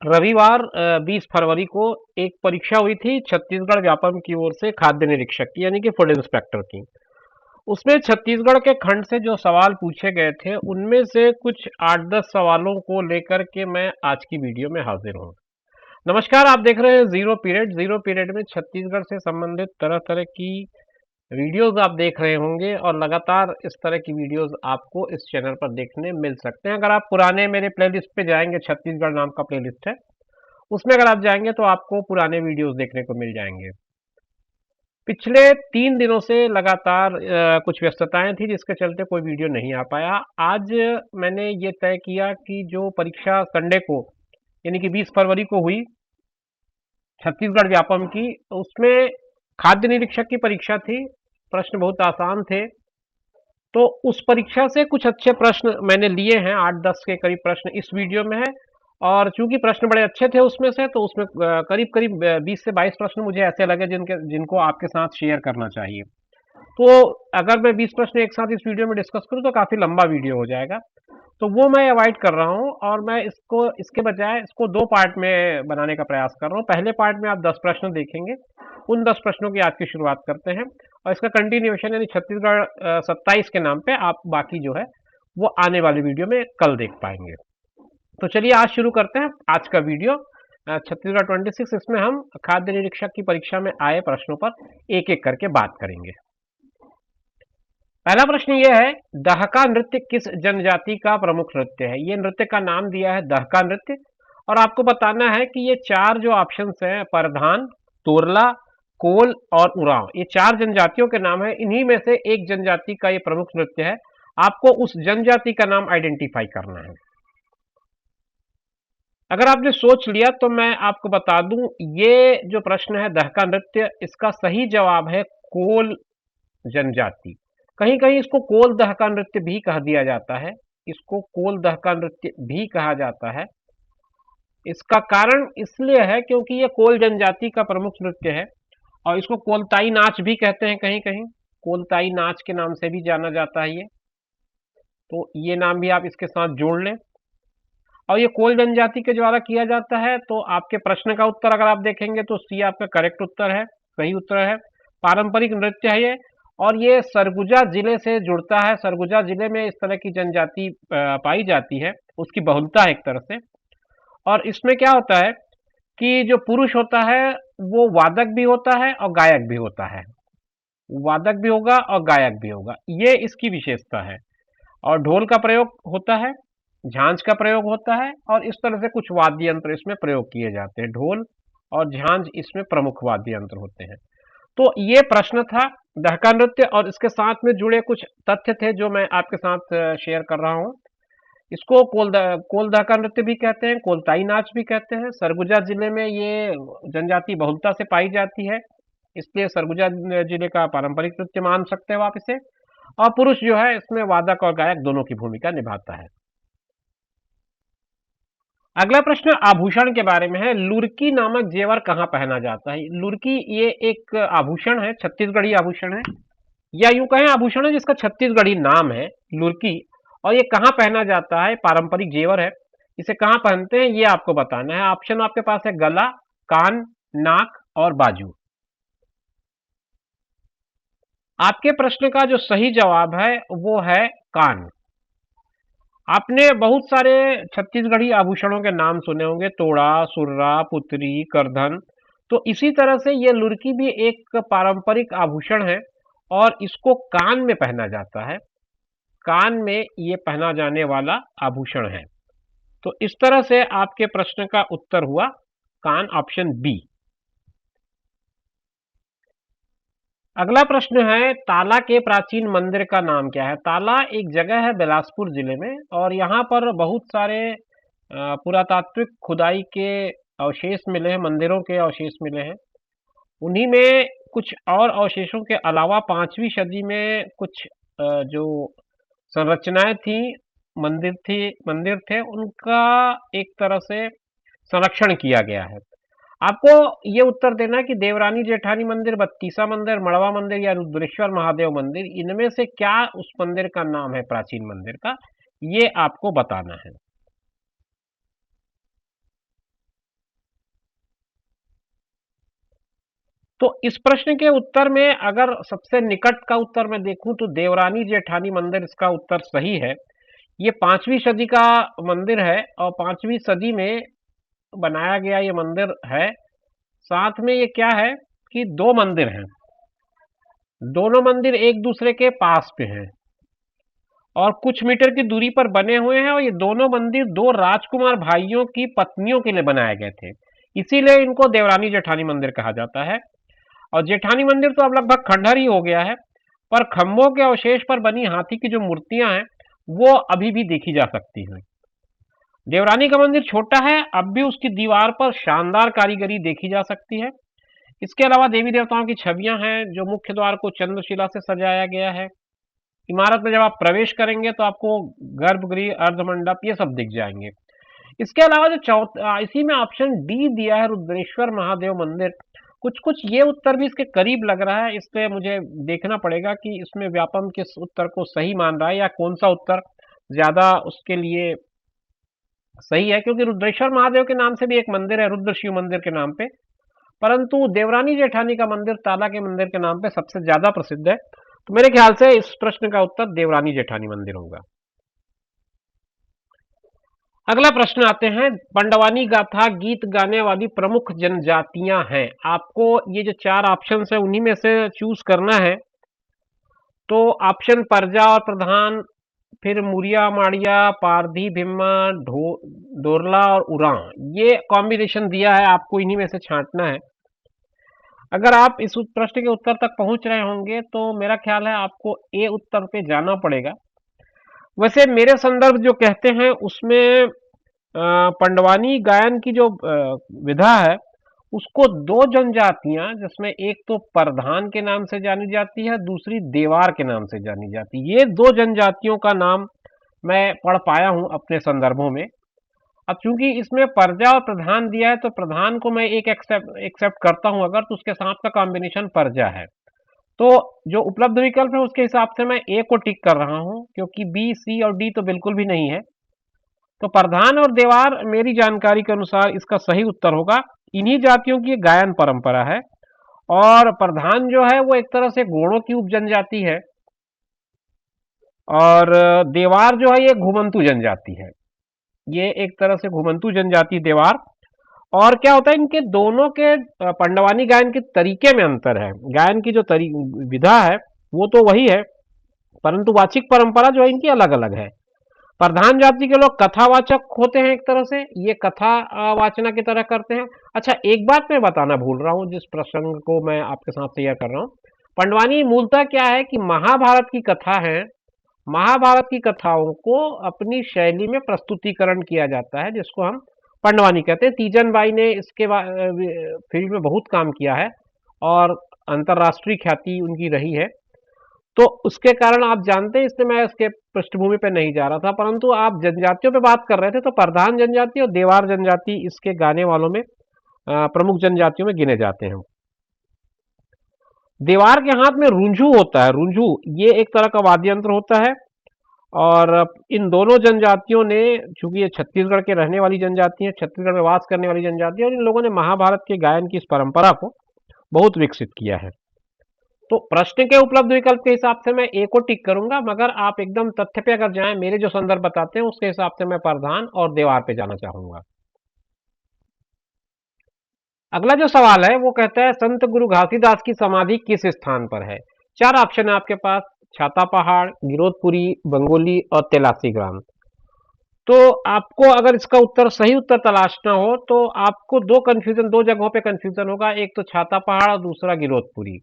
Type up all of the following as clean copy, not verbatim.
रविवार 20 फरवरी को एक परीक्षा हुई थी छत्तीसगढ़ व्यापम की ओर से खाद्य निरीक्षक की यानी कि फूड इंस्पेक्टर की। उसमें छत्तीसगढ़ के खंड से जो सवाल पूछे गए थे उनमें से कुछ 8-10 सवालों को लेकर के मैं आज की वीडियो में हाजिर हूँ। नमस्कार, आप देख रहे हैं जीरो पीरियड में छत्तीसगढ़ से संबंधित तरह तरह की वीडियोस आप देख रहे होंगे और लगातार इस तरह की वीडियोस आपको इस चैनल पर देखने मिल सकते हैं। अगर आप पुराने मेरे प्लेलिस्ट पे जाएंगे, छत्तीसगढ़ नाम का प्लेलिस्ट है, उसमें अगर आप जाएंगे तो आपको पुराने वीडियोस देखने को मिल जाएंगे। पिछले 3 दिनों से लगातार कुछ व्यस्तताएं थी जिसके चलते कोई वीडियो नहीं आ पाया। आज मैंने ये तय किया कि जो परीक्षा संडे को यानी कि 20 फरवरी को हुई छत्तीसगढ़ व्यापम की, उसमें खाद्य निरीक्षक की परीक्षा थी। प्रश्न बहुत आसान थे, तो उस परीक्षा से कुछ अच्छे प्रश्न मैंने लिए हैं। 8-10 के करीब प्रश्न इस वीडियो में है और चूंकि प्रश्न बड़े अच्छे थे उसमें से, तो उसमें करीब करीब 20 से 22 प्रश्न मुझे ऐसे लगे जिनको आपके साथ शेयर करना चाहिए। तो अगर मैं 20 प्रश्न एक साथ इस वीडियो में डिस्कस करूं तो काफ़ी लंबा वीडियो हो जाएगा, तो वो मैं अवॉइड कर रहा हूं और मैं इसके बजाय इसको 2 पार्ट में बनाने का प्रयास कर रहा हूं। पहले पार्ट में आप 10 प्रश्न देखेंगे, उन 10 प्रश्नों की आज की शुरुआत करते हैं और इसका कंटिन्यूएशन यानी छत्तीसगढ़ 27 के नाम पे आप बाकी जो है वो आने वाली वीडियो में कल देख पाएंगे। तो चलिए आज शुरू करते हैं आज का वीडियो छत्तीसगढ़ 26। इसमें हम खाद्य निरीक्षक की परीक्षा में आए प्रश्नों पर एक एक करके बात करेंगे। पहला प्रश्न यह है, दहका नृत्य किस जनजाति का प्रमुख नृत्य है? ये नृत्य का नाम दिया है दहका नृत्य और आपको बताना है कि ये 4 जो ऑप्शंस हैं, परधान, तोरला, कोल और उरांव, ये 4 जनजातियों के नाम है। इन्हीं में से एक जनजाति का ये प्रमुख नृत्य है। आपको उस जनजाति का नाम आइडेंटिफाई करना है। अगर आपने सोच लिया तो मैं आपको बता दूं, ये जो प्रश्न है दहका नृत्य, इसका सही जवाब है कोल जनजाति। कहीं कहीं इसको कोल दहका नृत्य भी कह दिया जाता है, इसको कोल दहका नृत्य भी कहा जाता है। इसका कारण इसलिए है क्योंकि ये कोल जनजाति का प्रमुख नृत्य है और इसको कोलताई नाच भी कहते हैं। कहीं कहीं कोलताई नाच के नाम से भी जाना जाता है ये, तो ये नाम भी आप इसके साथ जोड़ लें। और ये कोल जनजाति के द्वारा किया जाता है। तो आपके प्रश्न का उत्तर अगर आप देखेंगे तो सी आपका करेक्ट उत्तर है, सही उत्तर है। पारंपरिक नृत्य है ये और ये सरगुजा जिले से जुड़ता है। सरगुजा जिले में इस तरह की जनजाति पाई जाती है, उसकी बहुलता है एक तरह से। और इसमें क्या होता है कि जो पुरुष होता है वो वादक भी होता है और गायक भी होता है, वादक भी होगा और गायक भी होगा, ये इसकी विशेषता है। और ढोल का प्रयोग होता है, झांझ का प्रयोग होता है और इस तरह से कुछ वाद्य यंत्र इसमें प्रयोग किए जाते हैं। ढोल और झांझ इसमें प्रमुख वाद्य यंत्र होते हैं। तो ये प्रश्न था दहका नृत्य और इसके साथ में जुड़े कुछ तथ्य थे जो मैं आपके साथ शेयर कर रहा हूँ। इसको कोल दहका नृत्य भी कहते हैं, कोलताई नाच भी कहते हैं। सरगुजा जिले में ये जनजाति बहुलता से पाई जाती है, इसलिए सरगुजा जिले का पारंपरिक नृत्य मान सकते हो आप इसे। और पुरुष जो है इसमें वादक और गायक दोनों की भूमिका निभाता है। अगला प्रश्न आभूषण के बारे में है। लुरकी नामक जेवर कहाँ पहना जाता है? लुरकी ये एक आभूषण है, छत्तीसगढ़ी आभूषण है, या यूं कहें आभूषण है जिसका छत्तीसगढ़ी नाम है लुरकी। और ये कहाँ पहना जाता है? पारंपरिक जेवर है। इसे कहाँ पहनते हैं ये आपको बताना है। ऑप्शन आपके पास है गला, कान, नाक और बाजू। आपके प्रश्न का जो सही जवाब है वो है कान। आपने बहुत सारे छत्तीसगढ़ी आभूषणों के नाम सुने होंगे, तोड़ा, सुर्रा, पुतरी, करधन। तो इसी तरह से ये लुरकी भी एक पारंपरिक आभूषण है और इसको कान में पहना जाता है। कान में ये पहना जाने वाला आभूषण है। तो इस तरह से आपके प्रश्न का उत्तर हुआ कान, ऑप्शन बी। अगला प्रश्न है, ताला के प्राचीन मंदिर का नाम क्या है? ताला एक जगह है बिलासपुर जिले में और यहाँ पर बहुत सारे पुरातात्विक खुदाई के अवशेष मिले हैं, मंदिरों के अवशेष मिले हैं। उन्हीं में कुछ और अवशेषों के अलावा 5वीं सदी में कुछ जो संरचनाएं थी, मंदिर थे, उनका एक तरह से संरक्षण किया गया है। आपको ये उत्तर देना है कि देवरानी जेठानी मंदिर, बत्तीसा मंदिर, मड़वा मंदिर या रुद्रेश्वर महादेव मंदिर, इनमें से क्या उस मंदिर का नाम है प्राचीन मंदिर का, ये आपको बताना है। तो इस प्रश्न के उत्तर में अगर सबसे निकट का उत्तर मैं देखूं तो देवरानी जेठानी मंदिर इसका उत्तर सही है। ये 5वीं सदी का मंदिर है और 5वीं सदी में बनाया गया ये मंदिर है। साथ में ये क्या है कि दो मंदिर हैं, दोनों मंदिर एक दूसरे के पास पे हैं और कुछ मीटर की दूरी पर बने हुए हैं और ये दोनों मंदिर दो राजकुमार भाइयों की पत्नियों के लिए बनाए गए थे, इसीलिए इनको देवरानी जेठानी मंदिर कहा जाता है। और जेठानी मंदिर तो अब लगभग खंडहर ही हो गया है, पर खंभों के अवशेष पर बनी हाथी की जो मूर्तियां हैं वो अभी भी देखी जा सकती हैं। देवरानी का मंदिर छोटा है, अब भी उसकी दीवार पर शानदार कारीगरी देखी जा सकती है। इसके अलावा देवी देवताओं की छवियां हैं, जो मुख्य द्वार को चंद्रशिला से सजाया गया है। इमारत में जब आप प्रवेश करेंगे तो आपको गर्भगृह, अर्धमंडप ये सब दिख जाएंगे। इसके अलावा जो इसी में ऑप्शन डी दिया है रुद्रेश्वर महादेव मंदिर, कुछ कुछ ये उत्तर भी इसके करीब लग रहा है, इसलिए मुझे देखना पड़ेगा कि इसमें व्यापम किस उत्तर को सही मान रहा है या कौन सा उत्तर ज्यादा उसके लिए सही है, क्योंकि रुद्रेश्वर महादेव के नाम से भी एक मंदिर है, रुद्र शिव मंदिर के नाम पे, परंतु देवरानी जेठानी का मंदिर ताला के मंदिर के नाम पे सबसे ज्यादा प्रसिद्ध है। तो मेरे ख्याल से इस प्रश्न का उत्तर देवरानी जेठानी मंदिर होगा। अगला प्रश्न आते हैं, पंडवानी गाथा गीत गाने वाली प्रमुख जनजातियां हैं। आपको ये जो चार ऑप्शन है उन्हीं में से चूज करना है। तो ऑप्शन परजा और प्रधान, फिर मुरिया माड़िया, पारधी भिम्मा, डोरला और उरां, ये कॉम्बिनेशन दिया है, आपको इन्हीं में से छांटना है। अगर आप इस प्रश्न के उत्तर तक पहुंच रहे होंगे तो मेरा ख्याल है आपको ए उत्तर पे जाना पड़ेगा। वैसे मेरे संदर्भ जो कहते हैं उसमें पंडवानी गायन की जो विधा है उसको दो जनजातियां, जिसमें एक तो परधान के नाम से जानी जाती है, दूसरी देवार के नाम से जानी जाती है, ये दो जनजातियों का नाम मैं पढ़ पाया हूं अपने संदर्भों में। अब चूंकि इसमें परजा और प्रधान दिया है तो प्रधान को मैं एक एक्सेप्ट करता हूं, अगर तो उसके साथ का कॉम्बिनेशन परजा है, तो जो उपलब्ध विकल्प है उसके हिसाब से मैं ए को टिक कर रहा हूं, क्योंकि बी, सी और डी तो बिल्कुल भी नहीं है। तो प्रधान और देवार मेरी जानकारी के अनुसार इसका सही उत्तर होगा। इन्हीं जातियों की गायन परंपरा है और प्रधान जो है वो एक तरह से गोड़ों की उप जनजाति है और देवार जो है ये घुमंतु जनजाति है, ये एक तरह से घुमंतु जनजाति देवार। और क्या होता है, इनके दोनों के पंडवानी गायन के तरीके में अंतर है, गायन की जो विधा है वो तो वही है, परंतु वाचिक परंपरा जो है इनकी अलग अलग है। प्रधान जाति के लोग कथावाचक होते हैं, एक तरह से ये कथा वाचना की तरह करते हैं। अच्छा, एक बात मैं बताना भूल रहा हूं, जिस प्रसंग को मैं आपके साथ शेयर कर रहा हूं, पंडवानी मूलतः क्या है कि महाभारत की कथा है, महाभारत की कथाओं को अपनी शैली में प्रस्तुतिकरण किया जाता है, जिसको हम पंडवानी कहते हैं। तीजन बाई ने इसके फील्ड में बहुत काम किया है और अंतर्राष्ट्रीय ख्याति उनकी रही है, तो उसके कारण आप जानते हैं, इसलिए मैं इसके पृष्ठभूमि पे नहीं जा रहा था। परंतु आप जनजातियों पे बात कर रहे थे तो प्रधान जनजाति और देवार जनजाति इसके गाने वालों में प्रमुख जनजातियों में गिने जाते हैं। देवार के हाथ में रुंझू होता है, रुंझू ये एक तरह का वाद्य यंत्र होता है और इन दोनों जनजातियों ने, चूंकि ये छत्तीसगढ़ के रहने वाली जनजाति है, छत्तीसगढ़ में वास करने वाली जनजाति है, और इन लोगों ने महाभारत के गायन की इस परंपरा को बहुत विकसित किया है। तो प्रश्न के उपलब्ध विकल्प के हिसाब से मैं ए को टिक करूंगा, मगर आप एकदम तथ्य पे अगर जाएं, मेरे जो संदर्भ बताते हैं उसके हिसाब से मैं प्रधान और देवार पे जाना चाहूंगा। अगला जो सवाल है वो कहता है, संत गुरु घासीदास की समाधि किस स्थान पर है। चार ऑप्शन है आपके पास, छाता पहाड़, गिरोधपुरी, बंगोली और तेलासी ग्राम। तो आपको अगर इसका उत्तर सही उत्तर तलाशना हो तो आपको दो जगहों पे कंफ्यूजन होगा, एक तो छाता पहाड़ और दूसरा गिरोधपुरी।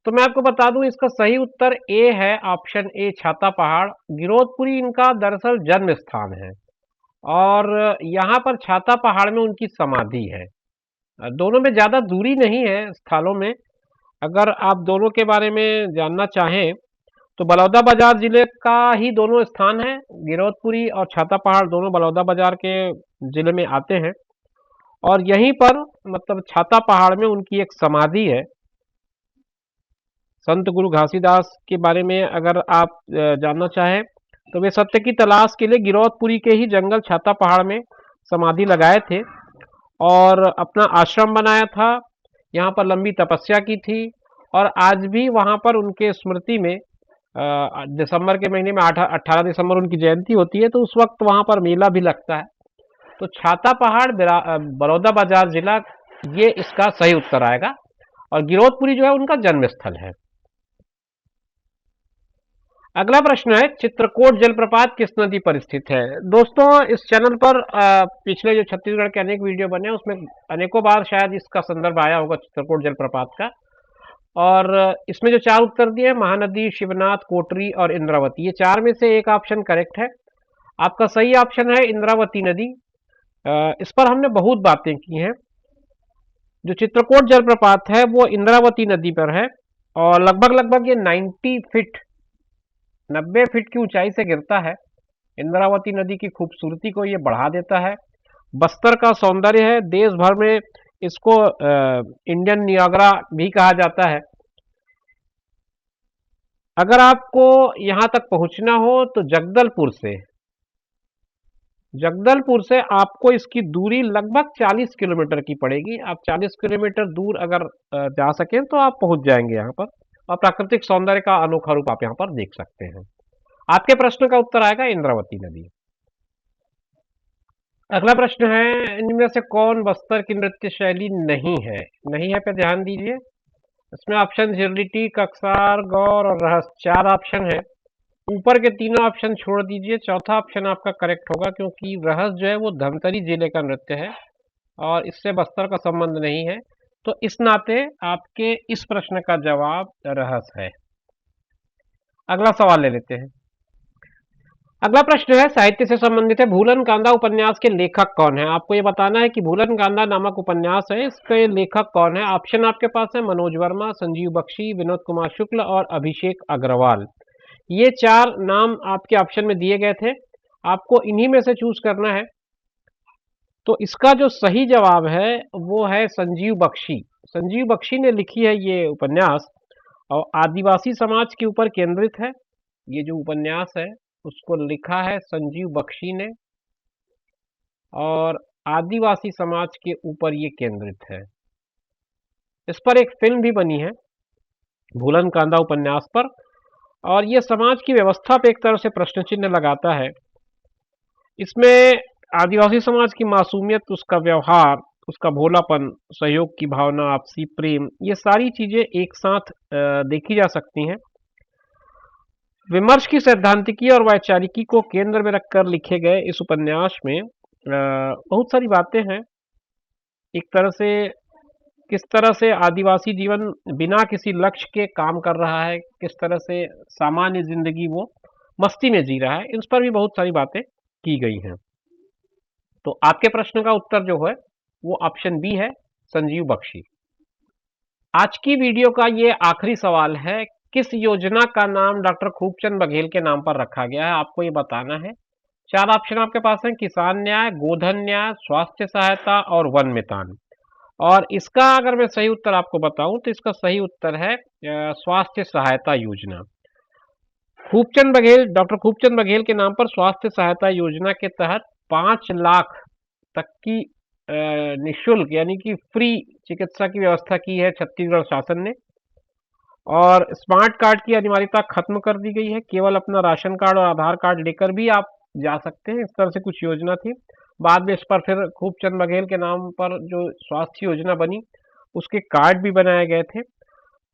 तो मैं आपको बता दूं, इसका सही उत्तर ए है, ऑप्शन ए छाता पहाड़। गिरोधपुरी इनका दरअसल जन्म स्थान है और यहाँ पर छाता पहाड़ में उनकी समाधि है। दोनों में ज्यादा दूरी नहीं है स्थलों में। अगर आप दोनों के बारे में जानना चाहें तो बलौदाबाजार जिले का ही दोनों स्थान है, गिरोधपुरी और छाता पहाड़ दोनों बलौदाबाजार के जिले में आते हैं और यहीं पर मतलब छाता पहाड़ में उनकी एक समाधि है। संत गुरु घासीदास के बारे में अगर आप जानना चाहें तो वे सत्य की तलाश के लिए गिरौदपुरी के ही जंगल छाता पहाड़ में समाधि लगाए थे और अपना आश्रम बनाया था। यहाँ पर लंबी तपस्या की थी और आज भी वहाँ पर उनके स्मृति में दिसंबर के महीने में 18 दिसंबर उनकी जयंती होती है, तो उस वक्त वहाँ पर मेला भी लगता है। तो छाता पहाड़ बड़ौदा बाजार जिला, ये इसका सही उत्तर आएगा। और गिरौदपुरी जो है उनका जन्म स्थल है। अगला प्रश्न है, चित्रकूट जलप्रपात किस नदी पर स्थित है? दोस्तों, इस चैनल पर पिछले जो छत्तीसगढ़ के अनेक वीडियो बने उसमें अनेकों बार शायद इसका संदर्भ आया होगा चित्रकूट जलप्रपात का। और इसमें जो 4 उत्तर दिए, महानदी, शिवनाथ, कोटरी और इंद्रावती, ये 4 में से एक ऑप्शन करेक्ट है। आपका सही ऑप्शन है इंद्रावती नदी। इस पर हमने बहुत बातें की हैं। जो चित्रकूट जलप्रपात है वो इंद्रावती नदी पर है और लगभग ये 90 फीट की ऊंचाई से गिरता है। इंद्रावती नदी की खूबसूरती को ये बढ़ा देता है, बस्तर का सौंदर्य है। देश भर में इसको इंडियन नियाग्रा भी कहा जाता है। अगर आपको यहां तक पहुंचना हो तो जगदलपुर से आपको इसकी दूरी लगभग 40 किलोमीटर की पड़ेगी। आप 40 किलोमीटर दूर अगर जा सकें तो आप पहुंच जाएंगे यहाँ पर, और प्राकृतिक सौंदर्य का अनोखा रूप आप यहाँ पर देख सकते हैं। आपके प्रश्न का उत्तर आएगा इंद्रावती नदी। अगला प्रश्न है, इनमें से कौन बस्तर की नृत्य शैली नहीं है? नहीं है पे ध्यान दीजिए। इसमें ऑप्शन झिरलिटी, कक्सार, गौर और रहस, 4 ऑप्शन है। ऊपर के तीनों ऑप्शन छोड़ दीजिए, चौथा ऑप्शन आपका करेक्ट होगा, क्योंकि रहस जो है वो धमतरी जिले का नृत्य है और इससे बस्तर का संबंध नहीं है। तो इस नाते आपके इस प्रश्न का जवाब रहस है। अगला सवाल ले लेते हैं। अगला प्रश्न है, साहित्य से संबंधित है। भूलन कांदा उपन्यास के लेखक कौन है? आपको ये बताना है कि भूलन कांदा नामक उपन्यास है, इसके लेखक कौन है। ऑप्शन आपके पास है मनोज वर्मा, संजीव बख्शी, विनोद कुमार शुक्ल और अभिषेक अग्रवाल। ये 4 नाम आपके ऑप्शन में दिए गए थे, आपको इन्हीं में से चूज करना है। तो इसका जो सही जवाब है वो है संजीव बख्शी। संजीव बख्शी ने लिखी है ये उपन्यास और आदिवासी समाज के ऊपर केंद्रित है। ये जो उपन्यास है उसको लिखा है संजीव बख्शी ने और आदिवासी समाज के ऊपर ये केंद्रित है। इस पर एक फिल्म भी बनी है भूलन कांदा उपन्यास पर, और ये समाज की व्यवस्था पे एक तरह से प्रश्न चिन्ह लगाता है। इसमें आदिवासी समाज की मासूमियत, उसका व्यवहार, उसका भोलापन, सहयोग की भावना, आपसी प्रेम, ये सारी चीजें एक साथ देखी जा सकती हैं। विमर्श की सैद्धांतिकी और वैचारिकी को केंद्र में रखकर लिखे गए इस उपन्यास में बहुत सारी बातें हैं। एक तरह से किस तरह से आदिवासी जीवन बिना किसी लक्ष्य के काम कर रहा है, किस तरह से सामान्य जिंदगी वो मस्ती में जी रहा है, इन पर भी बहुत सारी बातें की गई हैं। तो आपके प्रश्न का उत्तर जो है वो ऑप्शन बी है, संजीव बख्शी। आज की वीडियो का ये आखिरी सवाल है, किस योजना का नाम डॉक्टर खूबचंद बघेल के नाम पर रखा गया है? आपको ये बताना है। 4 ऑप्शन आपके पास हैं, किसान न्याय, गोधन न्याय, स्वास्थ्य सहायता और वन मितान। और इसका अगर मैं सही उत्तर आपको बताऊं तो इसका सही उत्तर है स्वास्थ्य सहायता योजना। खूबचंद बघेल, डॉक्टर खूबचंद बघेल के नाम पर स्वास्थ्य सहायता योजना के तहत 5 लाख तक की निःशुल्क यानी कि फ्री चिकित्सा की व्यवस्था की है छत्तीसगढ़ शासन ने। और स्मार्ट कार्ड की अनिवार्यता खत्म कर दी गई है, केवल अपना राशन कार्ड और आधार कार्ड लेकर भी आप जा सकते हैं। इस तरह से कुछ योजना थी। बाद में इस पर फिर खूबचंद बघेल के नाम पर जो स्वास्थ्य योजना बनी उसके कार्ड भी बनाए गए थे।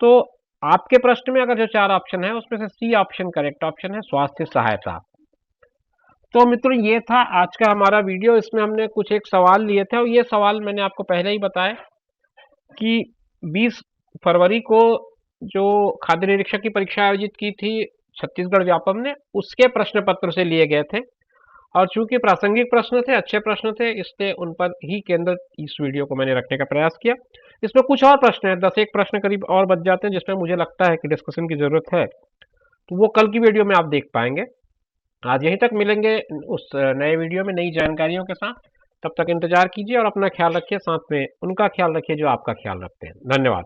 तो आपके प्रश्न में अगर जो 4 ऑप्शन है उसमें से सी ऑप्शन करेक्ट ऑप्शन है, स्वास्थ्य सहायता। तो मित्रों, ये था आज का हमारा वीडियो। इसमें हमने कुछ एक सवाल लिए थे और ये सवाल मैंने आपको पहले ही बताया कि 20 फरवरी को जो खाद्य निरीक्षक की परीक्षा आयोजित की थी छत्तीसगढ़ व्यापम ने, उसके प्रश्न पत्र से लिए गए थे। और चूंकि प्रासंगिक प्रश्न थे, अच्छे प्रश्न थे, इसलिए उन पर ही केंद्रित इस वीडियो को मैंने रखने का प्रयास किया। इसमें कुछ और प्रश्न हैं, 10 एक प्रश्न करीब और बच जाते हैं जिसमें मुझे लगता है कि डिस्कशन की जरूरत है, तो वो कल की वीडियो में आप देख पाएंगे। आज यहीं तक मिलेंगे उस नए वीडियो में नई जानकारियों के साथ। तब तक इंतजार कीजिए और अपना ख्याल रखिए, साथ में उनका ख्याल रखिए जो आपका ख्याल रखते हैं। धन्यवाद।